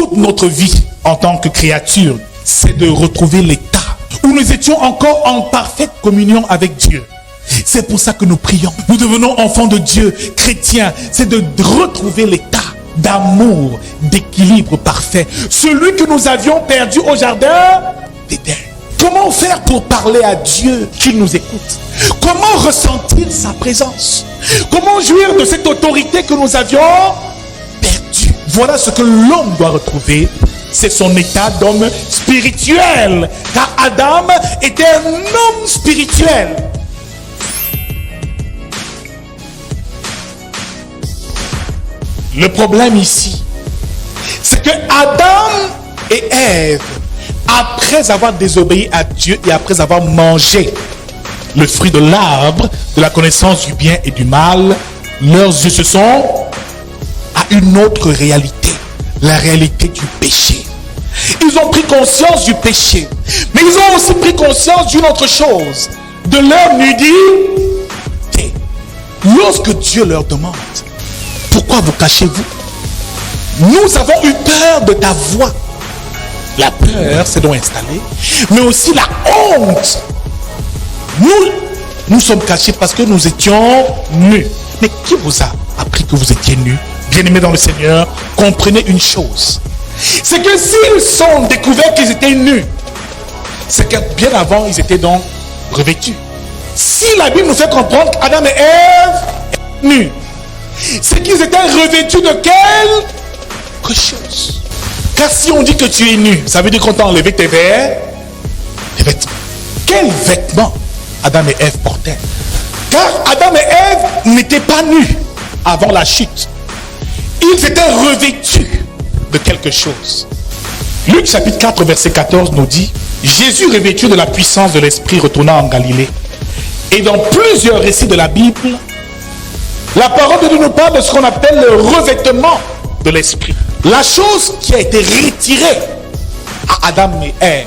toute notre vie en tant que créature, c'est de retrouver l'état où nous étions encore en parfaite communion avec Dieu. C'est pour ça que nous prions. Nous devenons enfants de Dieu, chrétiens. C'est de retrouver l'état d'amour, d'équilibre parfait. Celui que nous avions perdu au jardin d'Éden. Comment faire pour parler à Dieu qu'il nous écoute? Comment ressentir sa présence? Comment jouir de cette autorité que nous avions perdue? Voilà ce que l'homme doit retrouver. C'est son état d'homme spirituel. Car Adam était un homme spirituel. Le problème ici, c'est que Adam et Ève, après avoir désobéi à Dieu et après avoir mangé le fruit de l'arbre de la connaissance du bien et du mal, leurs yeux se sont à une autre réalité, la réalité du péché. Ils ont pris conscience du péché, mais ils ont aussi pris conscience d'une autre chose, de leur nudité. Lorsque Dieu leur demande, pourquoi vous cachez-vous? Nous avons eu peur de ta voix. La peur s'est donc installée, mais aussi la honte. Nous sommes cachés parce que nous étions nus. Mais qui vous a appris que vous étiez nus? Bien-aimés dans le Seigneur, comprenez une chose. C'est que s'ils sont découverts qu'ils étaient nus, c'est que bien avant, ils étaient donc revêtus. Si la Bible nous fait comprendre qu'Adam et Ève étaient nus, c'est qu'ils étaient revêtus de quelque chose. Car si on dit que tu es nu, ça veut dire qu'on t'a enlevé tes vêtements. Quels vêtements Adam et Ève portaient? Car Adam et Ève n'étaient pas nus avant la chute. Ils étaient revêtus de quelque chose. Luc chapitre 4 verset 14 nous dit: Jésus revêtu de la puissance de l'Esprit retourna en Galilée. Et dans plusieurs récits de la Bible, la parole de Dieu nous parle de ce qu'on appelle le revêtement de l'Esprit. La chose qui a été retirée à Adam et Ève,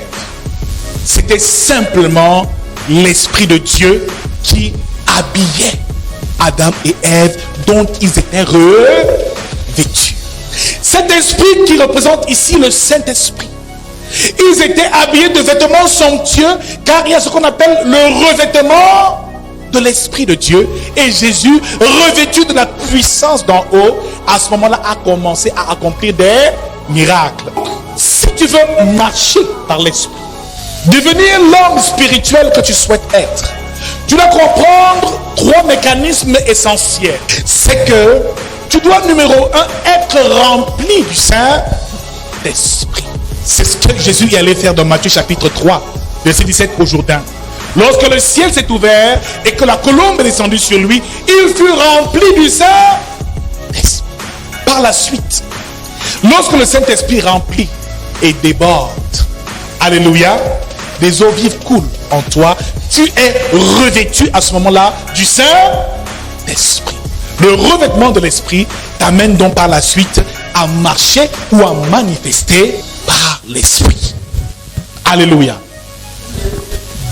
c'était simplement l'Esprit de Dieu qui habillait Adam et Ève, dont ils étaient revêtus. Cet esprit qui représente ici le Saint-Esprit. Ils étaient habillés de vêtements somptueux, car il y a ce qu'on appelle le revêtement de l'Esprit de Dieu. Et Jésus, revêtu de la puissance d'en haut, à ce moment-là a commencé à accomplir des miracles. Si tu veux marcher par l'Esprit, devenir l'homme spirituel que tu souhaites être, tu dois comprendre 3 mécanismes essentiels. C'est que tu dois, numéro 1, être rempli du Saint-Esprit. C'est ce que Jésus y allait faire dans Matthieu chapitre 3, verset 17 au Jourdain. Lorsque le ciel s'est ouvert et que la colombe est descendue sur lui, il fut rempli du Saint-Esprit. Par la suite, lorsque le Saint-Esprit remplit et déborde, alléluia, des eaux vives coulent en toi, tu es revêtu à ce moment-là du Saint-Esprit. Le revêtement de l'Esprit t'amène donc par la suite à marcher ou à manifester par l'Esprit. Alléluia.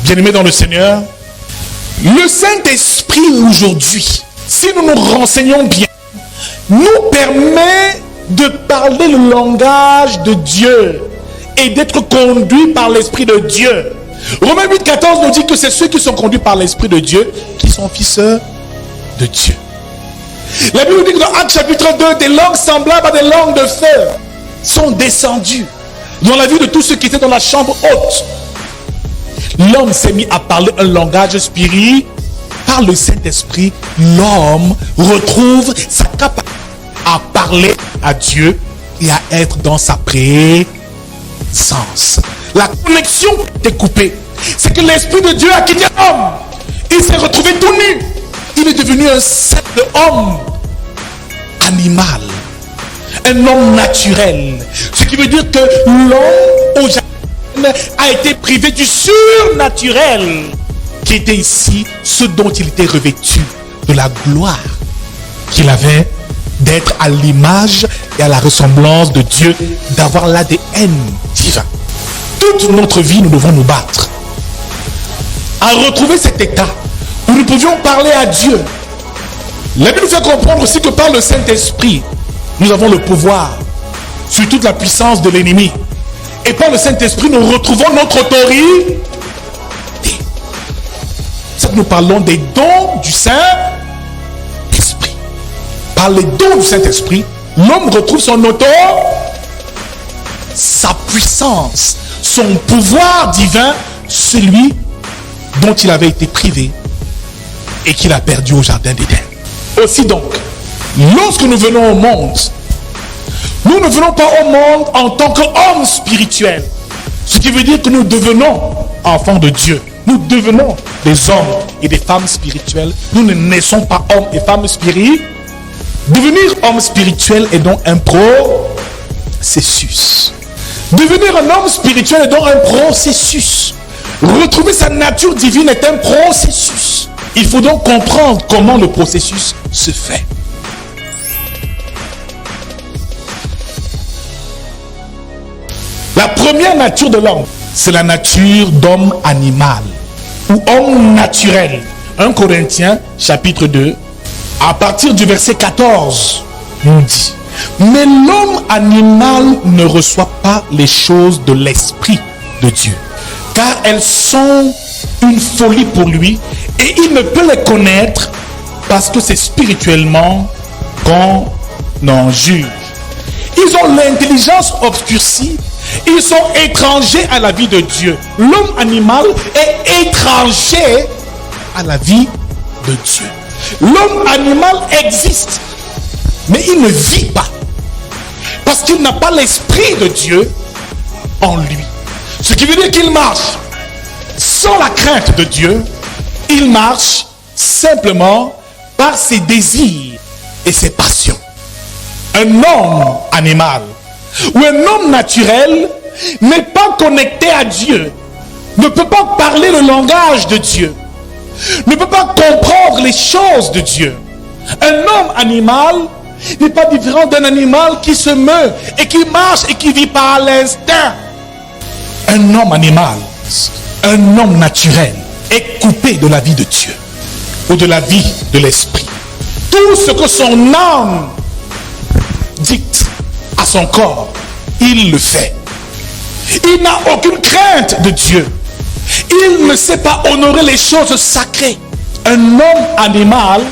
Bien-aimés dans le Seigneur, le Saint-Esprit aujourd'hui, si nous nous renseignons bien, nous permet de parler le langage de Dieu et d'être conduits par l'Esprit de Dieu. Romains 8, 14 nous dit que c'est ceux qui sont conduits par l'Esprit de Dieu qui sont fils de Dieu. La Bible dit que dans Actes chapitre 2, des langues semblables à des langues de feu sont descendues dans la vie de tous ceux qui étaient dans la chambre haute. L'homme s'est mis à parler un langage spirituel. Par le Saint-Esprit, l'homme retrouve sa capacité à parler à Dieu et à être dans sa présence. La connexion est coupée. C'est que l'Esprit de Dieu a quitté l'homme. Il s'est retrouvé tout nu. Il est devenu un simple homme animal, un homme naturel. Ce qui veut dire que l'homme au jardin a été privé du surnaturel qui était ici, ce dont il était revêtu, de la gloire qu'il avait d'être à l'image et à la ressemblance de Dieu, d'avoir l'ADN divin. Toute notre vie, nous devons nous battre à retrouver cet état où nous pouvions parler à Dieu. La Bible nous fait comprendre aussi que par le Saint-Esprit, nous avons le pouvoir sur toute la puissance de l'ennemi. Et par le Saint-Esprit, nous retrouvons notre autorité. C'est que nous parlons des dons du Saint-Esprit. Par les dons du Saint-Esprit, l'homme retrouve son autorité, sa puissance, son pouvoir divin, celui dont il avait été privé et qu'il a perdu au jardin d'Éden. Aussi donc, lorsque nous venons au monde, nous ne venons pas au monde en tant qu'hommes spirituels. Ce qui veut dire que nous devenons enfants de Dieu. Nous devenons des hommes et des femmes spirituels. Nous ne naissons pas hommes et femmes spirituels. Devenir homme spirituel est donc un processus. Devenir un homme spirituel est donc un processus. Retrouver sa nature divine est un processus. Il faut donc comprendre comment le processus se fait. La première nature de l'homme, c'est la nature d'homme animal ou homme naturel. 1 Corinthiens chapitre 2, à partir du verset 14, nous dit: mais l'homme animal ne reçoit pas les choses de l'Esprit de Dieu, car elles sont une folie pour lui et il ne peut les connaître parce que c'est spirituellement qu'on en juge. Ils ont l'intelligence obscurcie, ils sont étrangers à la vie de Dieu. L'homme animal est étranger à la vie de Dieu. L'homme animal existe, mais il ne vit pas parce qu'il n'a pas l'esprit de Dieu en lui. Ce qui veut dire qu'il marche sans la crainte de Dieu. Il marche simplement par ses désirs et ses passions. Un homme animal ou un homme naturel n'est pas connecté à Dieu, ne peut pas parler le langage de Dieu, ne peut pas comprendre les choses de Dieu. Un homme animal n'est pas différent d'un animal qui se meut et qui marche et qui vit par l'instinct. Un homme animal, un homme naturel est coupé de la vie de Dieu ou de la vie de l'esprit. Tout ce que son âme dicte à son corps, il le fait. Il n'a aucune crainte de Dieu. Il ne sait pas honorer les choses sacrées. Un homme animal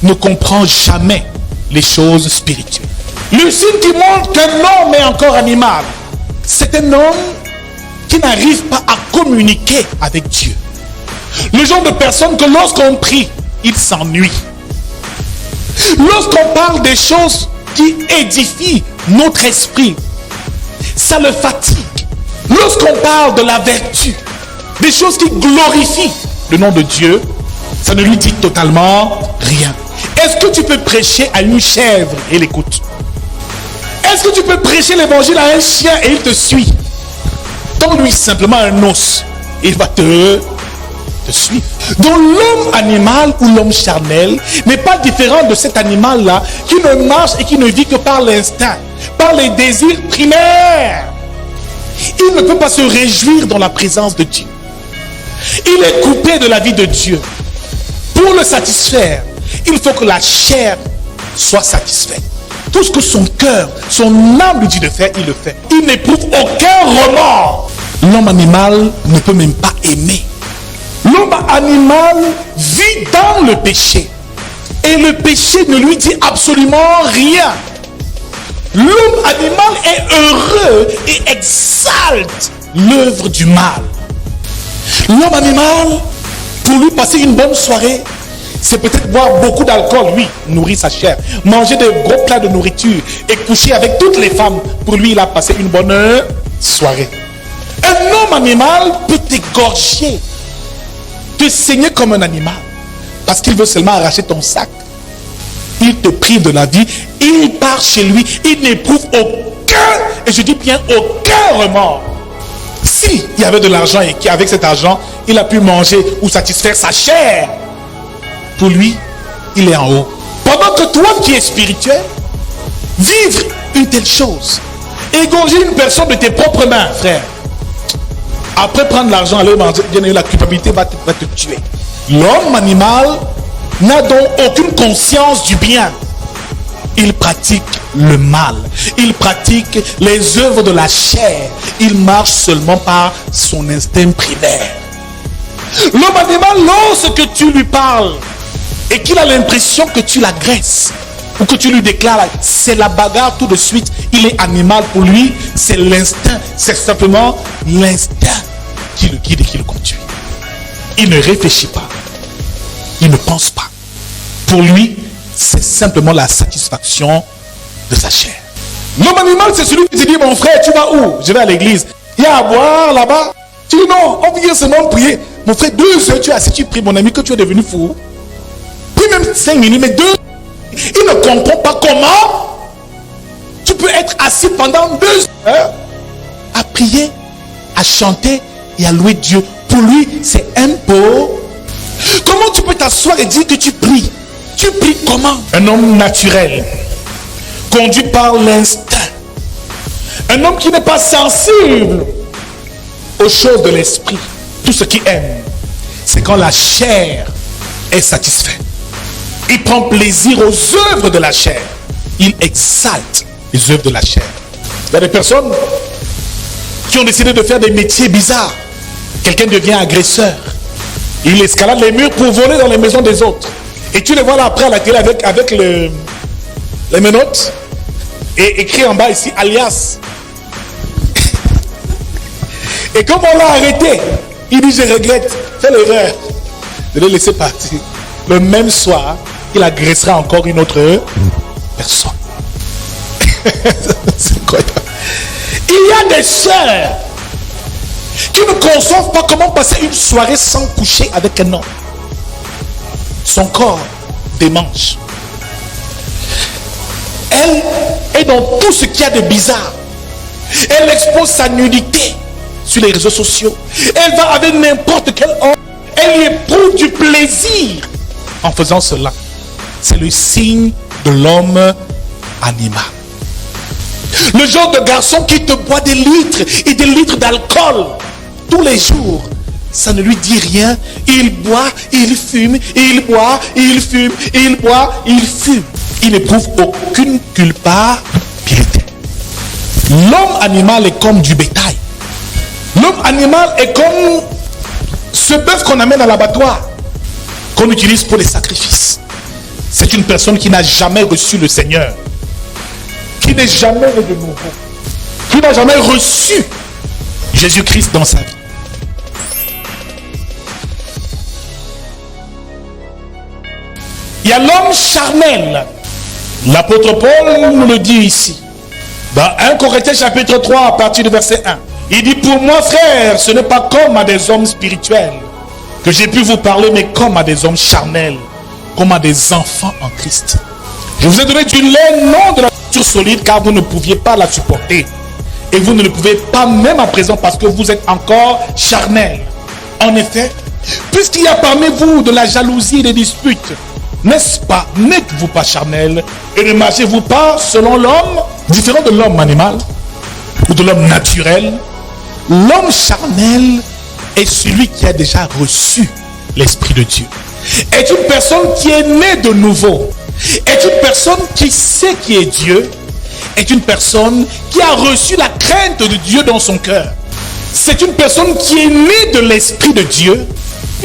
ne comprend jamais les choses spirituelles. Le signe qui montre qu'un homme est encore animal, c'est un homme qui n'arrive pas à communiquer avec Dieu. Le genre de personne que lorsqu'on prie, il s'ennuie. Lorsqu'on parle des choses qui édifient notre esprit, ça le fatigue. Lorsqu'on parle de la vertu, des choses qui glorifient le nom de Dieu, ça ne lui dit totalement rien. Est-ce que tu peux prêcher à une chèvre et l'écoute? Est-ce que tu peux prêcher l'évangile à un chien et il te suit? Donne-lui simplement un os, il va te suivre. Donc l'homme animal ou l'homme charnel n'est pas différent de cet animal-là qui ne marche et qui ne vit que par l'instinct, par les désirs primaires. Il ne peut pas se réjouir dans la présence de Dieu. Il est coupé de la vie de Dieu. Pour le satisfaire, il faut que la chair soit satisfaite. Tout ce que son cœur, son âme lui dit de faire, il le fait. Il n'éprouve aucun remords. L'homme animal ne peut même pas aimer. L'homme animal vit dans le péché. Et le péché ne lui dit absolument rien. L'homme animal est heureux et exalte l'œuvre du mal. L'homme animal, pour lui passer une bonne soirée, c'est peut-être boire beaucoup d'alcool, oui, nourrir sa chair, manger des gros plats de nourriture et coucher avec toutes les femmes. Pour lui, il a passé une bonne soirée. Un homme animal peut t'égorger, te saigner comme un animal, parce qu'il veut seulement arracher ton sac. Il te prive de la vie, il part chez lui, il n'éprouve aucun, et je dis bien aucun remords. S'il y avait de l'argent et qu'avec cet argent, il a pu manger ou satisfaire sa chair, pour lui, il est en haut. Pendant que toi qui es spirituel, vivre une telle chose, égorger une personne de tes propres mains, frère, après prendre l'argent, aller manger, bien la culpabilité va te tuer. L'homme animal n'a donc aucune conscience du bien. Il pratique le mal. Il pratique les œuvres de la chair. Il marche seulement par son instinct primaire. L'homme animal, lorsque tu lui parles et qu'il a l'impression que tu l'agresses ou que tu lui déclares, c'est la bagarre tout de suite. Il est animal pour lui, c'est l'instinct. C'est simplement l'instinct qui le guide et qui le conduit. Il ne réfléchit pas. Il ne pense pas. Pour lui, c'est simplement la satisfaction de sa chair. L'homme animal, c'est celui qui te dit, mon frère, tu vas où? Je vais à l'église. Il y a à boire là-bas. Tu dis non, on vient seulement prier. Mon frère, 2 heures, tu es assis, tu pries, mon ami, que tu es devenu fou. Puis même 5 minutes, mais 2. Il ne comprend pas comment tu peux être assis pendant 2 heures à prier, à chanter et à louer Dieu. Pour lui, c'est un pot. Comment tu peux t'asseoir et dire que tu pries? Tu pries comment? Un homme naturel, conduit par l'instinct. Un homme qui n'est pas sensible aux choses de l'esprit. Tout ce qu'il aime, c'est quand la chair est satisfaite. Il prend plaisir aux œuvres de la chair. Il exalte les œuvres de la chair. Il y a des personnes qui ont décidé de faire des métiers bizarres. Quelqu'un devient agresseur. Il escalade les murs pour voler dans les maisons des autres. Et tu les vois là après à la télé avec les menottes. Et écrit en bas ici, alias. Et comme on l'a arrêté, il dit, je regrette, fais l'erreur de le laisser partir. Le même soir, il agressera encore une autre personne. C'est incroyable. Il y a des sœurs qui ne conçoivent pas comment passer une soirée sans coucher avec un homme. Son corps démange. Elle est dans tout ce qu'il y a de bizarre. Elle expose sa nudité sur les réseaux sociaux. Elle va avec n'importe quel homme. Elle y éprouve du plaisir en faisant cela. C'est le signe de l'homme animal. Le genre de garçon qui te boit des litres et des litres d'alcool tous les jours. Ça ne lui dit rien. Il boit, il fume, il boit, il fume, il boit, il fume. Il n'éprouve aucune culpabilité. L'homme animal est comme du bétail. L'homme animal est comme ce bœuf qu'on amène à l'abattoir, qu'on utilise pour les sacrifices. C'est une personne qui n'a jamais reçu le Seigneur, qui n'est jamais né de nouveau, qui n'a jamais reçu Jésus-Christ dans sa vie. Il y a l'homme charnel. L'apôtre Paul nous le dit ici. Dans 1 Corinthiens chapitre 3 à partir du verset 1. Il dit, pour moi frère, ce n'est pas comme à des hommes spirituels que j'ai pu vous parler, mais comme à des hommes charnels, comme à des enfants en Christ. Je vous ai donné du lait, non de la nourriture solide, car vous ne pouviez pas la supporter. Et vous ne le pouvez pas même à présent parce que vous êtes encore charnels. En effet, puisqu'il y a parmi vous de la jalousie et des disputes, n'est-ce pas, n'êtes-vous pas charnel et ne marchez-vous pas selon l'homme, différent de l'homme animal ou de l'homme naturel? L'homme charnel est celui qui a déjà reçu l'Esprit de Dieu. Est une personne qui est née de nouveau. Est une personne qui sait qui est Dieu. Est une personne qui a reçu la crainte de Dieu dans son cœur. C'est une personne qui est née de l'Esprit de Dieu.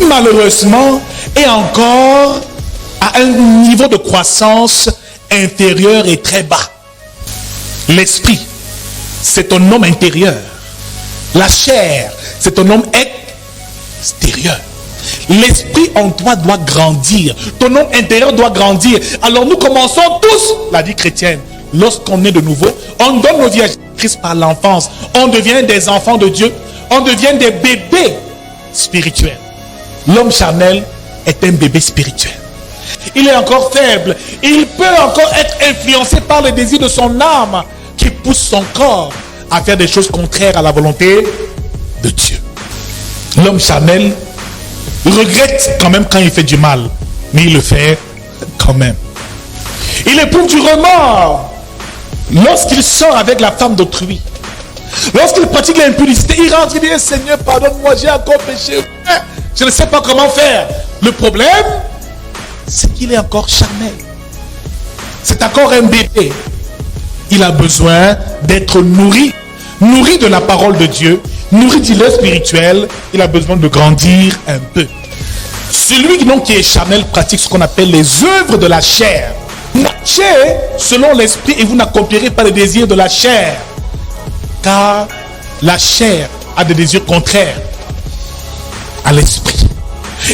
Malheureusement, est encore à un niveau de croissance inférieur et très bas. L'esprit, c'est un homme intérieur. La chair, c'est un homme extérieur. L'esprit en toi doit grandir. Ton homme intérieur doit grandir. Alors nous commençons tous la vie chrétienne. Lorsqu'on est de nouveau, on donne nos vies à Christ par l'enfance. On devient des enfants de Dieu. On devient des bébés spirituels. L'homme charnel est un bébé spirituel. Il est encore faible. Il peut encore être influencé par les désirs de son âme qui pousse son corps à faire des choses contraires à la volonté de Dieu. L'homme charnel regrette quand même quand il fait du mal, mais il le fait quand même. Il éprouve du remords lorsqu'il sort avec la femme d'autrui. Lorsqu'il pratique l'impudicité, il rentre et dit, Seigneur, pardonne-moi, j'ai encore péché. Je ne sais pas comment faire. Le problème, c'est qu'il est encore charnel. c'est encore un bébé. Il a besoin d'être nourri. Nourri de la parole de Dieu, nourri du lait spirituel, il a besoin de grandir un peu. Celui donc qui est charnel pratique ce qu'on appelle les œuvres de la chair. Marchez selon l'esprit et vous n'accomplirez pas les désirs de la chair. Car la chair a des désirs contraires à l'esprit.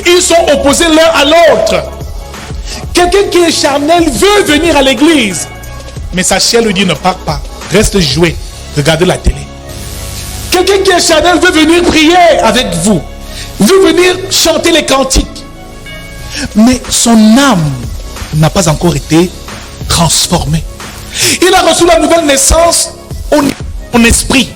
Ils sont opposés l'un à l'autre. Quelqu'un qui est charnel veut venir à l'église, mais sa chair lui dit ne pars pas, reste jouer, regardez la télé. Quelqu'un qui est charnel veut venir prier avec vous, veut venir chanter les cantiques, mais son âme n'a pas encore été transformée. Il a reçu la nouvelle naissance en esprit,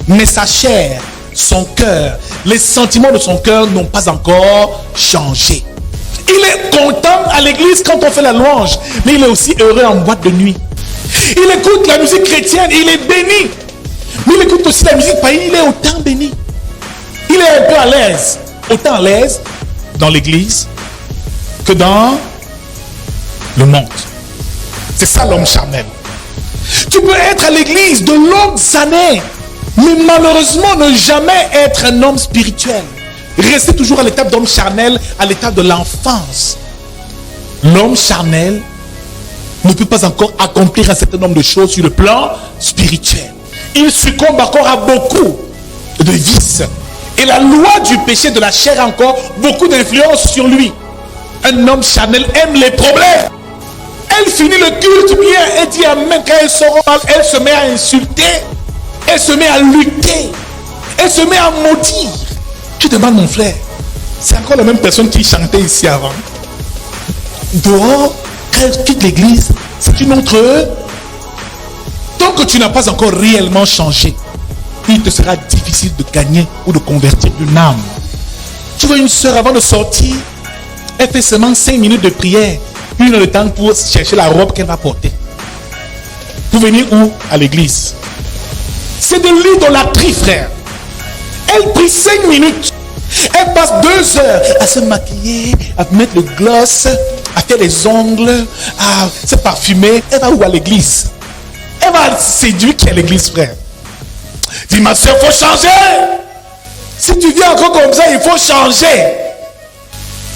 mais sa chair, son cœur, les sentiments de son cœur n'ont pas encore changé. Il est content à l'église quand on fait la louange, mais il est aussi heureux en boîte de nuit. Il écoute la musique chrétienne, il est béni. Mais il écoute aussi la musique païenne, il est autant béni. Il est un peu à l'aise, autant à l'aise dans l'église que dans le monde. C'est ça l'homme charnel. Tu peux être à l'église de longues années, mais malheureusement ne jamais être un homme spirituel. Rester toujours à l'étape d'homme charnel, à l'étape de l'enfance. L'homme charnel ne peut pas encore accomplir un certain nombre de choses sur le plan spirituel. Il succombe encore à beaucoup de vices. Et la loi du péché de la chair a encore beaucoup d'influence sur lui. Un homme charnel aime les problèmes. Elle finit le culte bien, elle dit amen. Quand elle sort mal, elle se met à insulter, elle se met à lutter, elle se met à maudire. Tu demandes, mon frère, c'est encore la même personne qui chantait ici avant. Dehors, quand elle quitte l'église, c'est une autre. Tant que tu n'as pas encore réellement changé, il te sera difficile de gagner ou de convertir une âme. Tu vois une soeur avant de sortir, elle fait seulement 5 minutes de prière, 1 heure de temps pour chercher la robe qu'elle va porter. Pour venir où? À l'église. C'est de l'idolâtrie, frère. Elle prie 5 minutes. Elle passe 2 heures à se maquiller, à mettre le gloss, à faire les ongles, à se parfumer. Elle va où? À l'église. Elle va séduire qui est l'église, frère. Dis, ma soeur, il faut changer. Si tu viens encore comme ça, il faut changer.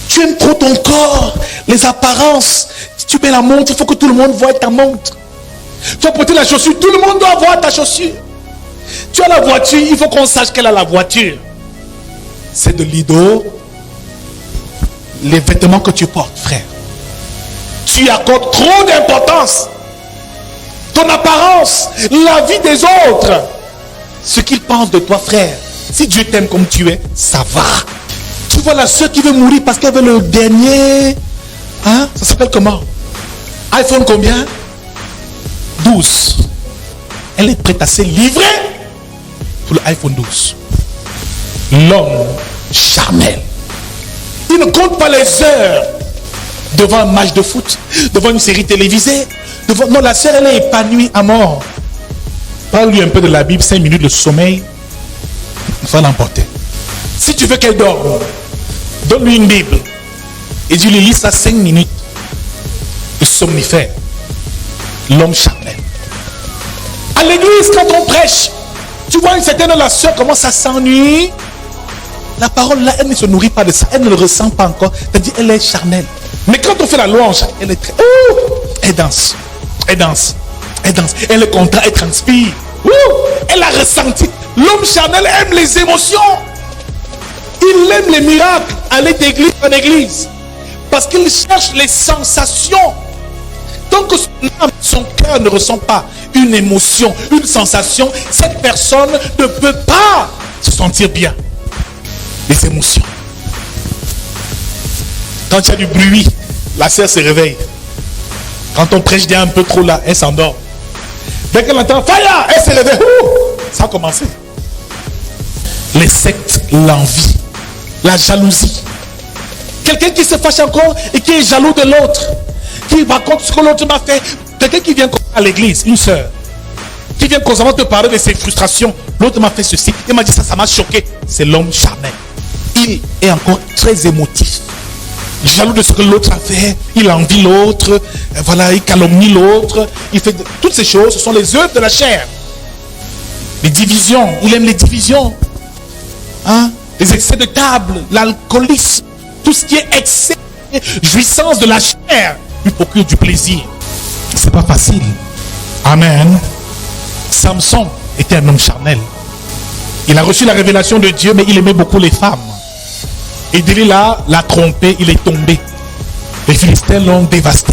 Tu aimes trop ton corps, les apparences. Si tu mets la montre, il faut que tout le monde voie ta montre. Tu as porté la chaussure, tout le monde doit voir ta chaussure. Tu as la voiture, il faut qu'on sache qu'elle a la voiture. C'est de l'idole. Les vêtements que tu portes, frère. Tu y accordes trop d'importance. Ton apparence, la vie des autres. Ce qu'ils pensent de toi, frère. Si Dieu t'aime comme tu es, ça va. Tu vois la soeur qui veut mourir parce qu'elle veut le dernier. Hein? Ça s'appelle comment? iPhone combien? 12. Elle est prête à se livrer pour l'iPhone 12. L'homme charnel. Il ne compte pas les heures devant un match de foot, devant une série télévisée. Non, la sœur, elle est épanouie à mort. Parle-lui un peu de la Bible, 5 minutes de sommeil. Il faut l'emporter. Si tu veux qu'elle dorme, donne-lui une Bible. Et dis lui, lis ça 5 minutes. De somnifère. L'homme charnel. À l'église, quand on prêche, tu vois une certaine de la sœur commence à s'ennuyer. La parole là, elle ne se nourrit pas de ça. Elle ne le ressent pas encore. C'est-à-dire, elle est charnelle. Mais quand on fait la louange, elle est très... elle danse. Elle danse. Elle danse. Elle est contente, elle transpire. Elle a ressenti. L'homme charnel aime les émotions. Il aime les miracles. Aller d'église en église. Parce qu'il cherche les sensations. Tant que son cœur ne ressent pas une émotion, une sensation, cette personne ne peut pas se sentir bien. Les émotions. Quand il y a du bruit, la sœur se réveille. Quand on prêche un peu trop là, elle s'endort. Dès qu'elle entend fire, elle se réveille. Ça a commencé. Les sectes, l'envie, la jalousie. Quelqu'un qui se fâche encore et qui est jaloux de l'autre. Qui raconte ce que l'autre m'a fait. Quelqu'un qui vient à l'église, une sœur, qui vient constamment te parler de ses frustrations. L'autre m'a fait ceci. Il m'a dit ça, ça m'a choqué. C'est l'homme charnel. Il est encore très émotif. jaloux de ce que l'autre a fait, il envie l'autre, voilà, il calomnie l'autre, il fait toutes ces choses, ce sont les œuvres de la chair. Les divisions, il aime les divisions, hein? Les excès de table, l'alcoolisme, tout ce qui est excès, jouissance de la chair, lui procure du plaisir. C'est pas facile. Amen. Samson était un homme charnel. Il a reçu la révélation de Dieu, mais il aimait beaucoup les femmes. Et Delilah l'a trompé, il est tombé. Les Philistins l'ont dévasté.